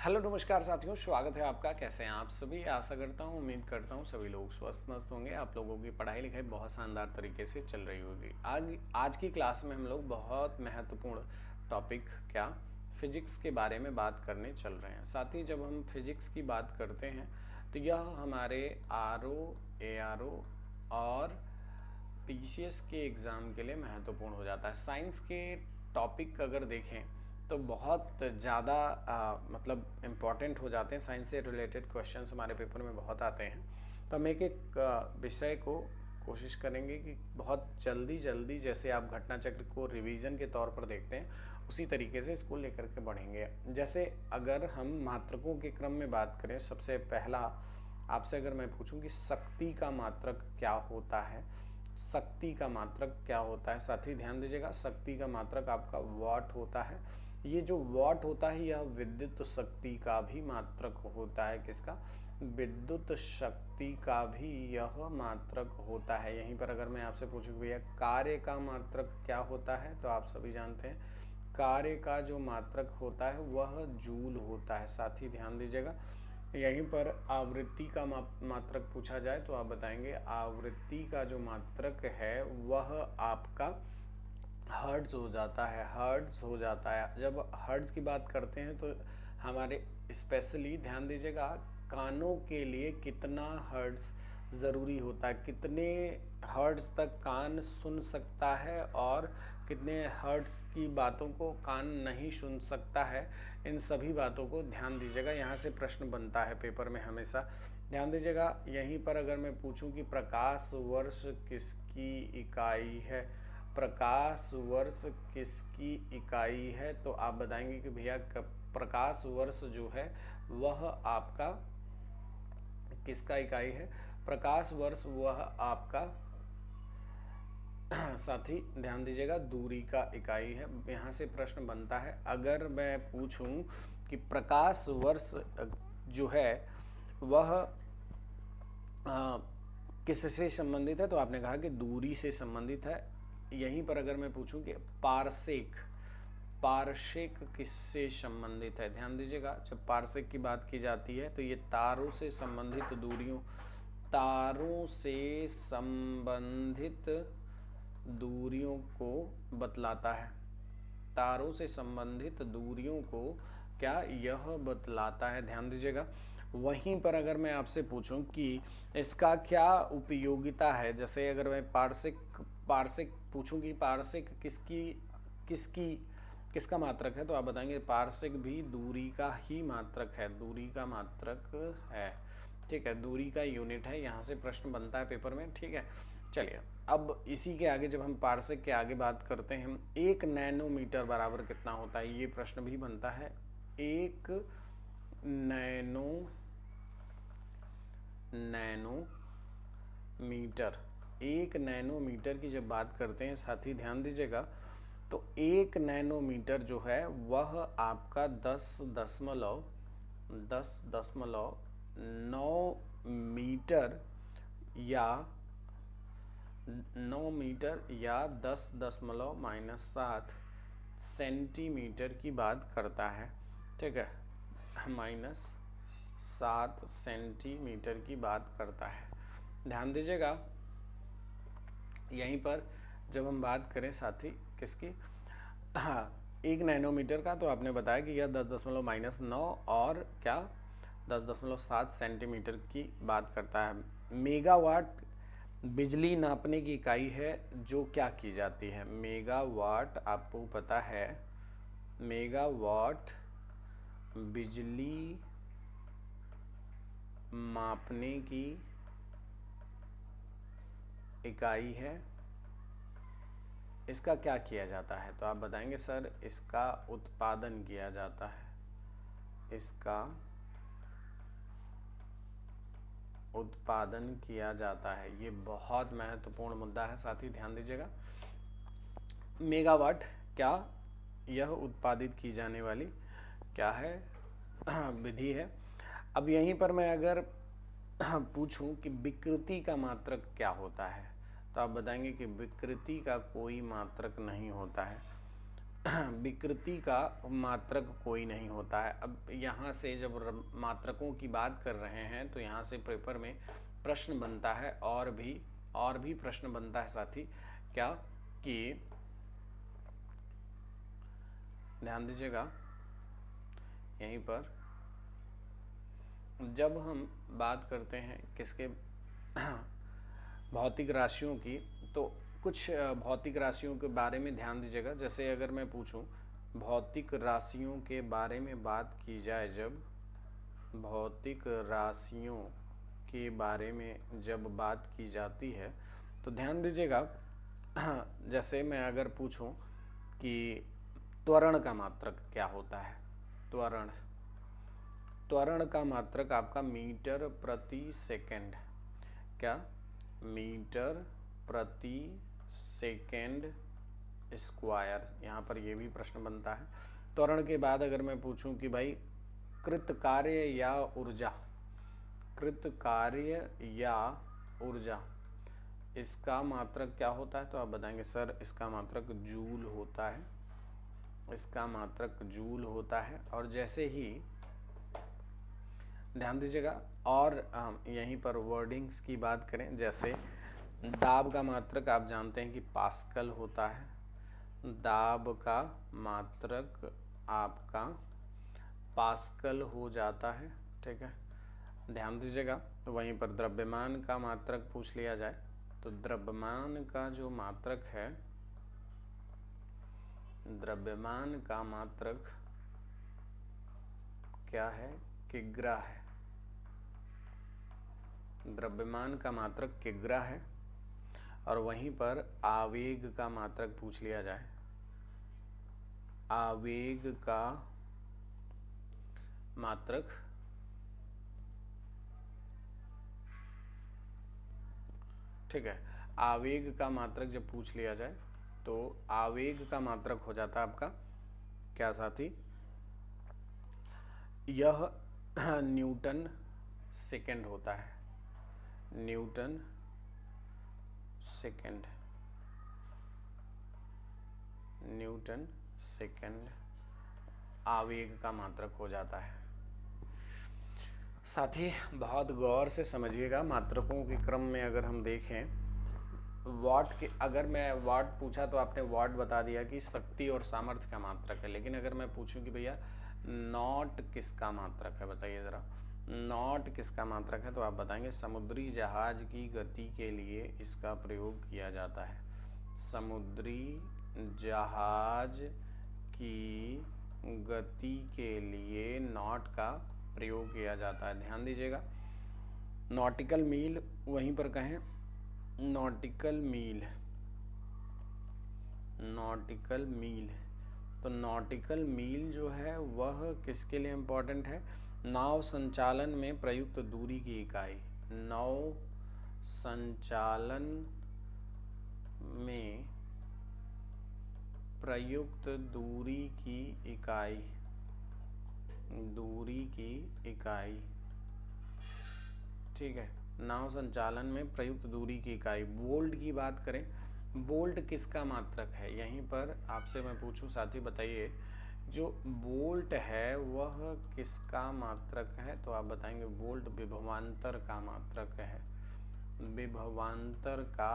Hello नमस्कार साथियों, स्वागत है आपका। कैसे हैं आप सभी? आशा करता हूँ, उम्मीद करता हूँ सभी लोग स्वस्थ मस्त होंगे। आप लोगों की पढ़ाई लिखाई बहुत शानदार तरीके से चल रही होगी। आज की क्लास में हम लोग बहुत महत्वपूर्ण टॉपिक फिजिक्स के बारे में बात करने चल रहे हैं। साथ ही जब हम फिजिक्स की बात करते हैं तो यह हमारे आरओ, एआरओ और पीसीएस के एग्ज़ाम के लिए महत्वपूर्ण हो जाता है। साइंस के टॉपिक अगर देखें तो बहुत ज़्यादा मतलब इम्पॉर्टेंट हो जाते हैं। साइंस से रिलेटेड क्वेश्चंस हमारे पेपर में बहुत आते हैं, तो हम एक एक विषय को कोशिश करेंगे कि बहुत जल्दी जल्दी, जैसे आप घटना चक्र को रिवीजन के तौर पर देखते हैं उसी तरीके से इसको लेकर के बढ़ेंगे। जैसे अगर हम मात्रकों के क्रम में बात करें, सबसे पहला आपसे अगर मैं पूछूं कि शक्ति का मात्रक क्या होता है, शक्ति का मात्रक क्या होता है, साथ ही ध्यान दीजिएगा शक्ति का मात्रक आपका वाट होता है। ये जो वाट होता है यह विद्युत शक्ति का भी मात्रक होता है। किसका? विद्युत शक्ति का भी यह मात्रक होता है। यहीं पर अगर मैं आपसे पूछूं कि भैया कार्य का मात्रक क्या होता है, तो आप सभी जानते हैं कार्य का जो मात्रक होता है वह जूल होता है। साथ ही ध्यान दीजिएगा यहीं पर आवृत्ति का मात्रक पूछा जाए तो आप बताएंगे आवृत्ति का जो मात्रक है वह आपका हर्ट्ज हो जाता है। हर्ट्ज हो जाता है। जब हर्ट्ज की बात करते हैं तो हमारे स्पेशली ध्यान दीजिएगा कानों के लिए कितना हर्ट्ज ज़रूरी होता है, कितने हर्ट्ज तक कान सुन सकता है और कितने हर्ट्ज की बातों को कान नहीं सुन सकता है, इन सभी बातों को ध्यान दीजिएगा। यहाँ से प्रश्न बनता है पेपर में हमेशा। ध्यान दीजिएगा यहीं पर अगर मैं पूछूं कि प्रकाश वर्ष किसकी इकाई है, प्रकाश वर्ष किसकी इकाई है, तो आप बताएंगे कि भैया प्रकाश वर्ष जो है वह आपका किसका इकाई है? प्रकाश वर्ष वह आपका साथी ध्यान दीजिएगा दूरी का इकाई है। यहाँ से प्रश्न बनता है अगर मैं पूछूं कि प्रकाश वर्ष जो है वह किससे संबंधित है, तो आपने कहा कि दूरी से संबंधित है। यहीं पर अगर मैं पूछूं कि पारसेक, पारसेक किससे संबंधित है, ध्यान दीजिएगा जब पारसेक की बात की जाती है तो ये तारों से संबंधित दूरियों, तारों से संबंधित दूरियों को बतलाता है। तारों से संबंधित दूरियों को क्या यह बतलाता है, ध्यान दीजिएगा। वहीं पर अगर मैं आपसे पूछूं कि इसका क्या उपयोगिता है, जैसे अगर मैं पारसेक पारसेक पूछूं कि पारसेक किसकी किसकी किसका मात्रक है, तो आप बताएंगे पारसेक भी दूरी का ही मात्रक है, दूरी का मात्रक है। ठीक है, दूरी का यूनिट है। यहाँ से प्रश्न बनता है पेपर में। ठीक है, चलिए अब इसी के आगे जब हम पारसेक के आगे बात करते हैं, 1 नैनोमीटर बराबर कितना होता है, ये प्रश्न भी बनता है। 1 नैनोमीटर, 1 नैनोमीटर की जब बात करते हैं साथी ध्यान दीजिएगा, तो 1 नैनोमीटर जो है वह आपका 10.9 मीटर या 9 मीटर या 10.-7 सेंटीमीटर की बात करता है। ठीक है, -7 सेंटीमीटर की बात करता है। ध्यान दीजिएगा यहीं पर जब हम बात करें साथी किसकी, हाँ 1 नैनोमीटर का, तो आपने बताया कि यह 10.-9 और क्या 10.7 सेंटीमीटर की बात करता है। मेगावाट बिजली नापने की इकाई है जो क्या की जाती है। मेगावाट आपको पता है, मेगावाट बिजली मापने की इकाई है। इसका क्या किया जाता है, तो आप बताएंगे सर इसका उत्पादन किया जाता है, इसका उत्पादन किया जाता है। ये बहुत महत्वपूर्ण मुद्दा है साथी, ध्यान दीजिएगा। मेगावाट क्या यह उत्पादित की जाने वाली क्या है विधि है। अब यहीं पर मैं अगर पूछूं कि विकृति का मात्रक क्या होता है, तो आप बताएंगे कि विकृति का कोई मात्रक नहीं होता है। विकृति का मात्रक कोई नहीं होता है। अब यहाँ से जब मात्रकों की बात कर रहे हैं तो यहाँ से पेपर में प्रश्न बनता है, और भी प्रश्न बनता है साथी। क्या कि ध्यान दीजिएगा, यहीं पर जब हम बात करते हैं किसके भौतिक राशियों की, तो कुछ भौतिक राशियों के बारे में ध्यान दीजिएगा। जैसे अगर मैं पूछूं भौतिक राशियों के बारे में बात की जाए, जब भौतिक राशियों के बारे में जब बात की जाती है तो ध्यान दीजिएगा, जैसे मैं अगर पूछूं कि त्वरण का मात्रक क्या होता है। त्वरण का मात्रक आपका मीटर प्रति सेकंड। क्या? मीटर प्रति सेकंड स्क्वायर। यहाँ पर ये भी प्रश्न बनता है। त्वरण के बाद अगर मैं पूछूं कि भाई कृत कार्य या ऊर्जा, इसका मात्रक क्या होता है, तो आप बताएंगे सर इसका मात्रक जूल होता है, और जैसे ही ध्यान दीजिएगा, और यहीं पर वर्डिंग्स की बात करें, जैसे दाब का मात्रक आप जानते हैं कि पास्कल होता है। दाब का मात्रक आपका पास्कल हो जाता है, ठीक है, ध्यान दीजिएगा। वहीं पर द्रव्यमान का मात्रक पूछ लिया जाए तो द्रव्यमान का जो मात्रक है, द्रव्यमान का मात्रक क्या है? किग्रा है। द्रव्यमान का मात्रक किग्रा है। और वहीं पर आवेग का मात्रक पूछ लिया जाए, आवेग का मात्रक ठीक है, आवेग का मात्रक जब पूछ लिया जाए तो आवेग का मात्रक हो जाता है आपका क्या साथी? यह न्यूटन सेकंड होता है, न्यूटन सेकंड आवेग का मात्रक हो जाता है। साथी बहुत गौर से समझिएगा, मात्रकों के क्रम में अगर हम देखें, वाट के, अगर मैं वाट पूछा तो आपने वाट बता दिया कि शक्ति और सामर्थ्य का मात्रक है। लेकिन अगर मैं पूछूं कि भैया नॉट किसका मात्रक है, बताइए ज़रा, नॉट किसका मात्रक है, तो आप बताएंगे समुद्री जहाज की गति के लिए इसका प्रयोग किया जाता है। समुद्री जहाज की गति के लिए नॉट का प्रयोग किया जाता है। ध्यान दीजिएगा, नॉटिकल मील, वहीं पर कहें नॉटिकल मील, तो नॉटिकल मील जो है वह किसके लिए इम्पोर्टेंट है? नाव संचालन में प्रयुक्त दूरी की इकाई, नाव संचालन में प्रयुक्त दूरी की इकाई, ठीक है, नाव संचालन में प्रयुक्त दूरी की इकाई। वोल्ट की बात करें, वोल्ट किसका मात्रक है? यहीं पर आपसे मैं पूछूं साथी, बताइए जो वोल्ट है वह किसका मात्रक है, तो आप बताएंगे वोल्ट विभवांतर का मात्रक है, विभवांतर का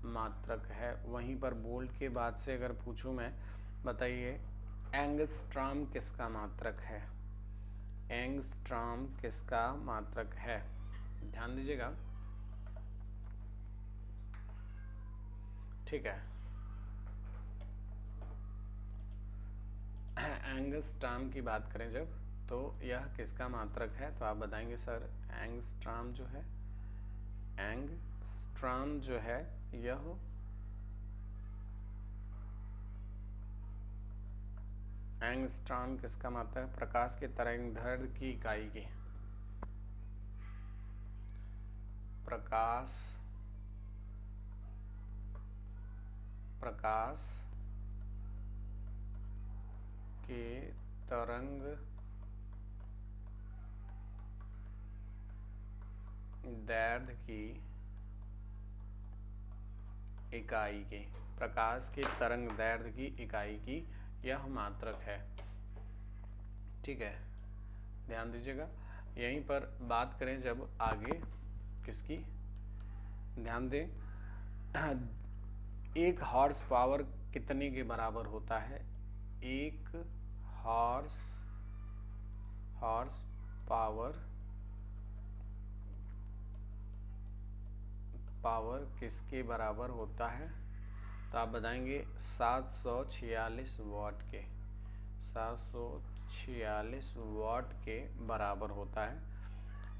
मात्रक है। वहीं पर वोल्ट के बाद से अगर पूछूं मैं, बताइए एंगस्ट्रॉम किसका मात्रक है? एंगस्ट्रॉम किसका मात्रक है? ध्यान दीजिएगा, ठीक है। एंगस्ट्रॉम की बात करें जब, तो यह किसका मात्रक है, तो आप बताएंगे सर एंगस्ट्रॉम जो है, एंगस्ट्रॉम जो है यह एंगस्ट्रॉम किसका मात्रक है? प्रकाश के तरंगदैर्घ्य की इकाई की, प्रकाश के तरंग दैर्घ्य की इकाई की, प्रकाश के तरंग दैर्घ्य की इकाई की यह मात्रक है। ठीक है, ध्यान दीजिएगा। यहीं पर बात करें जब आगे किसकी, ध्यान दें, 1 हॉर्स पावर कितने के बराबर होता है? 1 हॉर्स पावर किसके बराबर होता है? तो आप बताएंगे 746 वाट के, 746 वाट के बराबर होता है।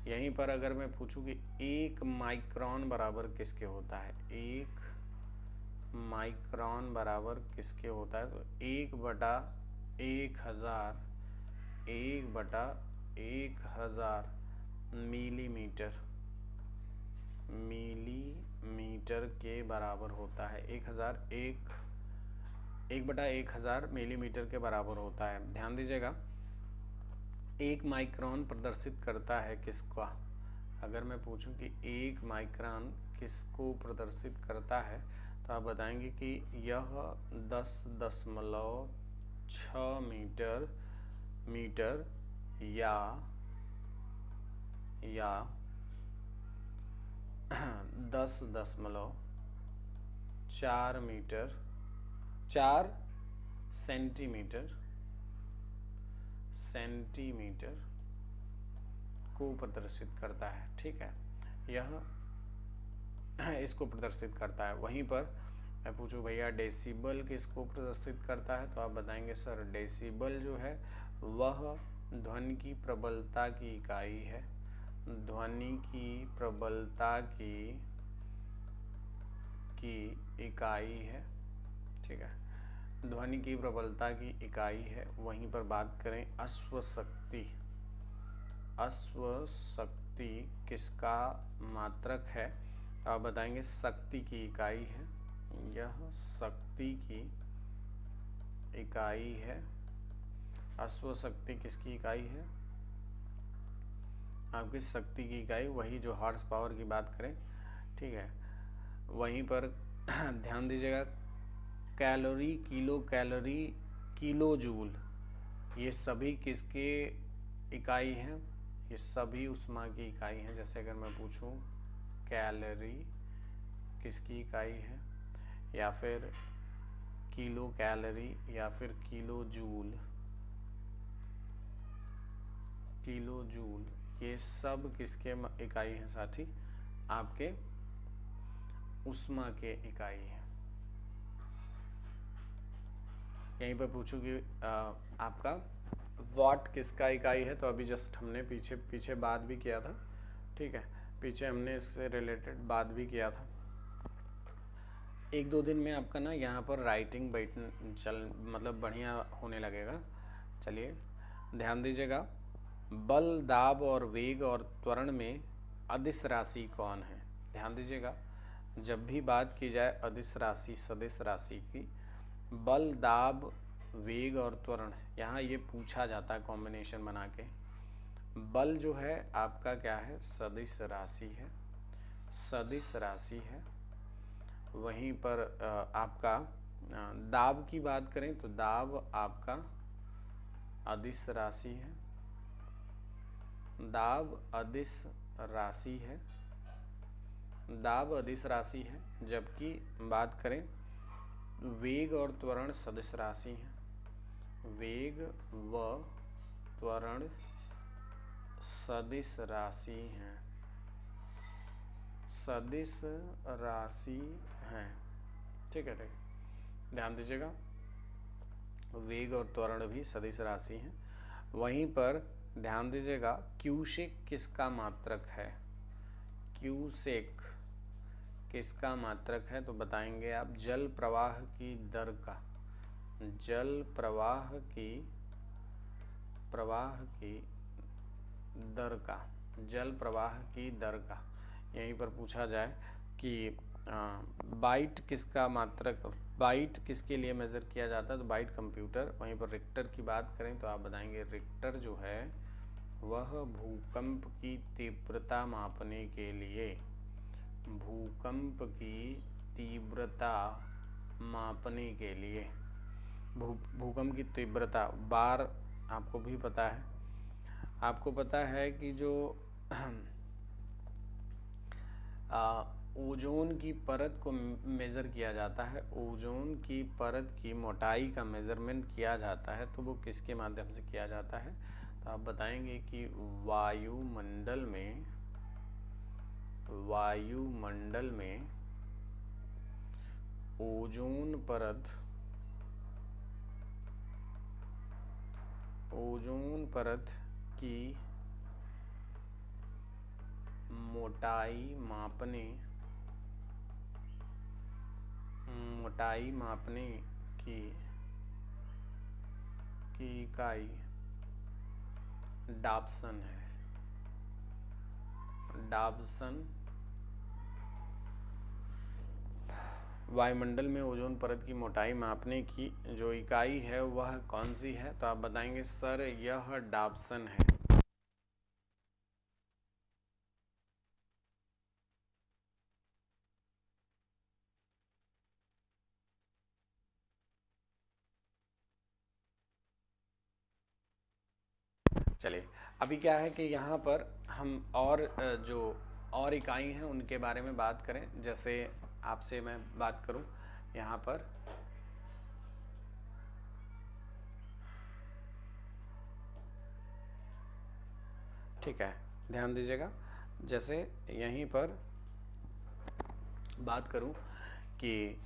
यहीं पर अगर मैं पूछूं कि 1 माइक्रोन बराबर किसके होता है? 1 माइक्रोन बराबर किसके होता है? तो 1/1000 मिलीमीटर के बराबर होता है। 1/1000 मिलीमीटर के बराबर होता है। ध्यान दीजिएगा, 1 माइक्रोन प्रदर्शित करता है किसका? अगर मैं पूछूं कि 1 माइक्रोन किसको प्रदर्शित करता है, तो आप बताएंगे कि यह 10.6 मीटर या 10.4 मीटर 4 सेंटीमीटर को प्रदर्शित करता है। ठीक है, यह इसको प्रदर्शित करता है। वहीं पर मैं पूछूं भैया डेसिबल किसको प्रदर्शित करता है, तो आप बताएंगे सर डेसिबल जो है वह ध्वनि की प्रबलता की इकाई है। ध्वनि की प्रबलता की इकाई है। ठीक है, ध्वनि की प्रबलता की इकाई है। वहीं पर बात करें अश्व शक्ति किसका मात्रक है, तो आप बताएंगे शक्ति की इकाई है। यह शक्ति की इकाई है। अश्व शक्ति किसकी इकाई है? आपकी शक्ति की इकाई, वही जो हॉर्स पावर की बात करें। ठीक है, वहीं पर ध्यान दीजिएगा, calorie, kilo calorie, kilo joule, ये सभी किसके इकाई हैं? ये सभी ऊष्मा की इकाई हैं। जैसे अगर मैं पूछूं कैलोरी किसकी इकाई है, या फिर किलो कैलोरी, या फिर किलो जूल, ये सब किसके इकाई हैं साथी? आपके ऊष्मा के इकाई है। यहीं पर पूछूं कि आपका वाट किसका इकाई है, तो अभी जस्ट हमने पीछे बात भी किया था। ठीक है, पीछे हमने इससे रिलेटेड बात भी किया था। 1-2 दिन में आपका ना यहाँ पर राइटिंग मतलब बढ़िया होने लगेगा। चलिए ध्यान दीजिएगा, बल, दाब और वेग और त्वरण में अदिश राशि कौन है? ध्यान दीजिएगा, जब भी बात की जाए अदिश राशि, सदिश राशि की, बल, दाब, वेग और त्वरण, यहाँ ये पूछा जाता है कॉम्बिनेशन बना के। बल जो है आपका क्या है? सदिश राशि है। वहीं पर आपका दाब की बात करें तो दाब आपका अदिश राशि है। दाब अदिश राशि है। जबकि बात करें वेग और त्वरण सदिश राशि है। वेग व त्वरण सदिश राशि हैं। ठीक है, ध्यान दीजिएगा, वेग और त्वरण भी सदिश राशि हैं। वहीं पर ध्यान दीजिएगा, क्यूसेक किसका मात्रक है? क्यूसेक किसका मात्रक है, तो बताएंगे आप जल प्रवाह की दर का। जल प्रवाह की दर का यहीं पर पूछा जाए कि बाइट किसका मात्रक, बाइट किसके लिए मेज़र किया जाता है, तो बाइट कंप्यूटर। वहीं पर रिक्टर की बात करें तो आप बताएंगे रिक्टर जो है वह भूकंप की तीव्रता मापने के लिए, भूकंप की तीव्रता मापने के लिए भूकंप की तीव्रता बार आपको भी पता है। आपको पता है कि जो ओजोन की परत को मेज़र किया जाता है, ओजोन की परत की मोटाई का मेज़रमेंट किया जाता है, तो वो किसके माध्यम से किया जाता है? तो आप बताएंगे कि वायुमंडल में ओजोन परत की मोटाई मापने की इकाई डाप्सन है। डाप्सन वायुमंडल में ओजोन परत की मोटाई मापने की जो इकाई है वह कौन सी है? तो आप बताएंगे सर यह डाप्सन है। चलिए, अभी क्या है कि यहाँ पर हम और जो और इकाई हैं उनके बारे में बात करें। जैसे आपसे मैं बात करूं यहाँ पर, ठीक है, ध्यान दीजिएगा। जैसे यहीं पर बात करूं कि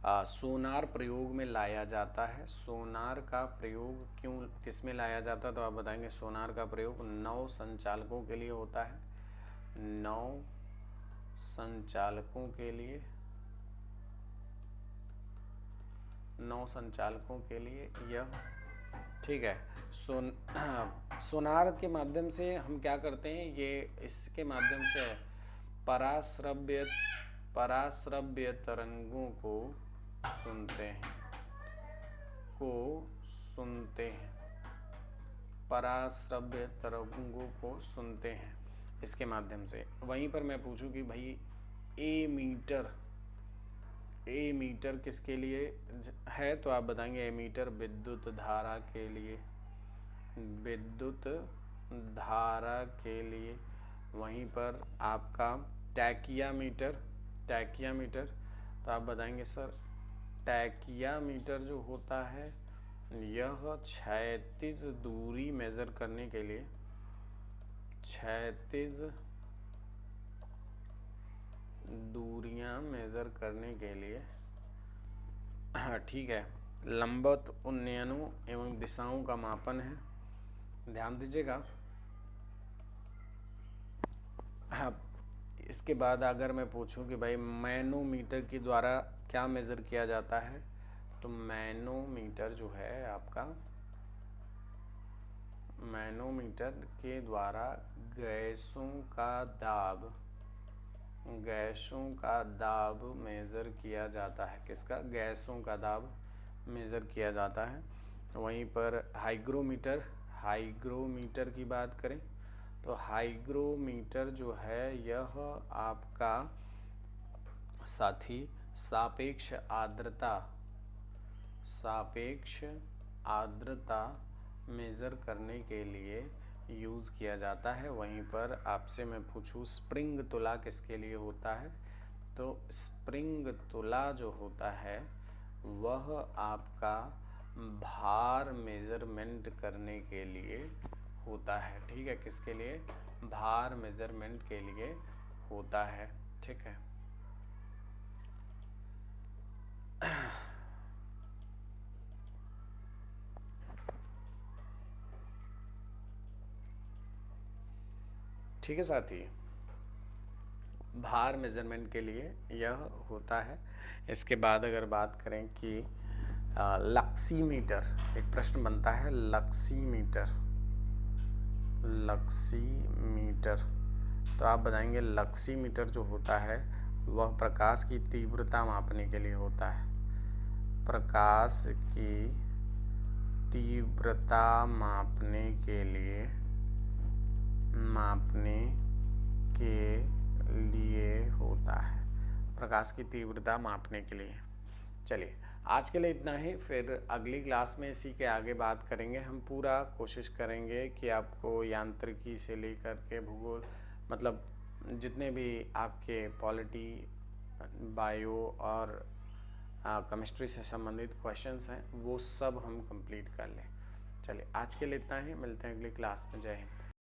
सोनार प्रयोग में लाया जाता है। सोनार का प्रयोग किस में लाया जाता है? तो आप बताएंगे सोनार का प्रयोग नौ संचालकों के लिए होता है। नौ संचालकों के लिए यह, ठीक है। सोनार के माध्यम से हम क्या करते हैं, ये इसके माध्यम से पराश्रव्य तरंगों को पराश्रव्य तरंगों को सुनते हैं इसके माध्यम से। वहीं पर मैं पूछूं कि भाई ए मीटर किसके लिए है? तो आप बताएंगे ए मीटर विद्युत धारा के लिए। वहीं पर आपका टैकिया मीटर, तो आप बताएंगे सर टैकिया मीटर जो होता है यह क्षैतिज दूरी मेजर करने के लिए, क्षैतिज दूरियां मेजर करने के लिए, ठीक है, लंबवत उन्नयनों एवं दिशाओं का मापन है। ध्यान दीजिएगा। इसके बाद अगर मैं पूछूं कि भाई मैनोमीटर के द्वारा क्या मेज़र किया जाता है? तो मैनोमीटर जो है आपका, मैनोमीटर के द्वारा गैसों का दाब मेज़र किया जाता है। किसका? गैसों का दाब मेज़र किया जाता है। वहीं पर हाइग्रोमीटर की बात करें तो हाइग्रोमीटर जो है यह आपका साथी सापेक्ष आर्द्रता मेज़र करने के लिए यूज़ किया जाता है। वहीं पर आपसे मैं पूछूं स्प्रिंग तुला किसके लिए होता है? तो स्प्रिंग तुला जो होता है वह आपका भार मेज़रमेंट करने के लिए होता है। ठीक है, किसके लिए? भार मेज़रमेंट के लिए होता है। ठीक है, ठीक है साथी, भार मेज़रमेंट के लिए यह होता है। इसके बाद अगर बात करें कि लक्सीमीटर, एक प्रश्न बनता है लक्सीमीटर, तो आप बताएंगे लक्सीमीटर जो होता है वह प्रकाश की तीव्रता मापने के लिए होता है। प्रकाश की तीव्रता मापने के लिए होता है। प्रकाश की तीव्रता मापने के लिए। चलिए, आज के लिए इतना ही, फिर अगली क्लास में इसी के आगे बात करेंगे। हम पूरा कोशिश करेंगे कि आपको यांत्रिकी से लेकर के भूगोल, मतलब जितने भी आपके पॉलिटी, बायो और केमिस्ट्री से संबंधित क्वेश्चंस हैं वो सब हम कंप्लीट कर लें। चलिए, आज के लिए इतना ही, मिलते हैं अगली क्लास में। जय हिंद।